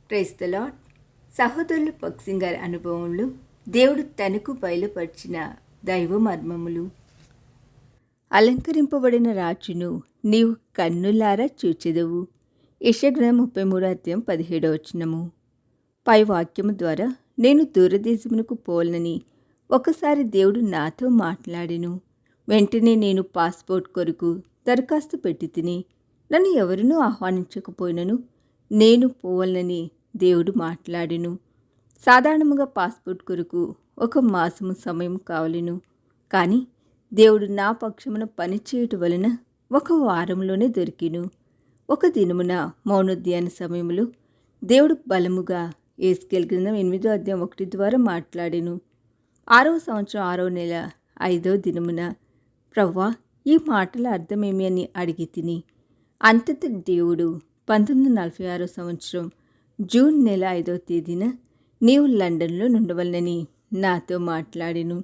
Praise the lord. సహోదరులు భక్సింగ్ గారి అనుభవంలో దేవుడు తనకు బయలుపరిచిన దైవ మర్మములు. అలంకరింపబడిన రాజును నీవు కన్నులారా చూచెదవు. యెషయా 33:17. పై వాక్యము ద్వారా నేను దూరదేశమునకు పోలనని ఒకసారి దేవుడు నాతో మాట్లాడెను. వెంటనే నేను పాస్పోర్ట్ కొరకు దరఖాస్తు పెట్టి తిని నన్ను ఎవరినూ ఆహ్వానించకపోయినను నేను పోవాలని దేవుడు మాట్లాడెను. సాధారణముగా పాస్పోర్ట్ కొరకు 1 మాసము సమయం కావలెను. కానీ దేవుడు నా పక్షమున పనిచేయుట వలన 1 వారంలోనే దొరికెను. ఒక దినమున మౌనోద్యాన సమయంలో దేవుడు బలముగా యెహెజ్కేలు గ్రంథం 8:1 ద్వారా మాట్లాడెను. 6వ సంవత్సరం 6వ నెల 5వ దినమున ప్రవ్వా ఈ మాటల అర్థమేమి అని అడిగి తిని అంతట దేవుడు 1946 సంవత్సరం జూన్ నెల 5వ తేదీన నీవు లండన్లో నుండవలనని నాతో మాట్లాడెను.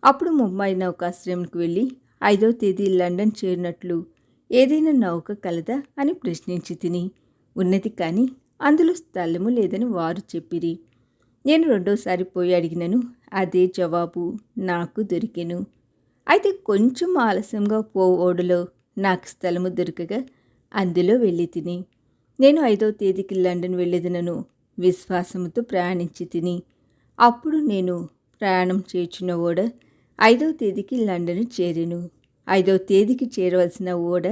అప్పుడు ముంబై నౌకాశ్రయంకు వెళ్ళి 5వ తేదీ లండన్ చేరినట్లు ఏదైనా నౌక కలదా అని ప్రశ్నించి తిని ఉన్నది, కానీ అందులో స్థలము లేదని వారు చెప్పిరి. నేను 2వసారి పోయి అడిగినను అదే జవాబు నాకు దొరికెను. అయితే కొంచెం ఆలస్యంగా ఓడలో నాకు స్థలము దొరకగా అందులో వెళ్ళి తిని నేను 5వ తేదీకి లండన్ వెళ్ళేదనను విశ్వాసముతో ప్రయాణించి తిని. అప్పుడు నేను ప్రయాణం చేర్చిన ఓడ 5వ తేదీకి లండన్ చేరెను. 5వ తేదీకి చేరవలసిన ఓడ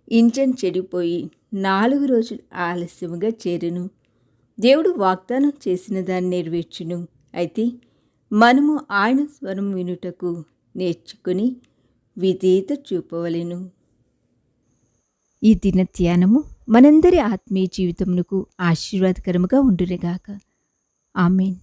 ఇంజన్ చెడిపోయి 4 రోజులు ఆలస్యముగా చేరెను. దేవుడు వాగ్దానం చేసిన దాన్ని నెరవేర్చును. అయితే మనము ఆయన స్వరం వినుటకు నేర్చుకుని విధేయత చూపవలెను. ఈ దిన ధ్యానము మనందరి ఆత్మీయ జీవితమునకు ఆశీర్వాదకరముగా ఉండునుగాక. ఆమేన్.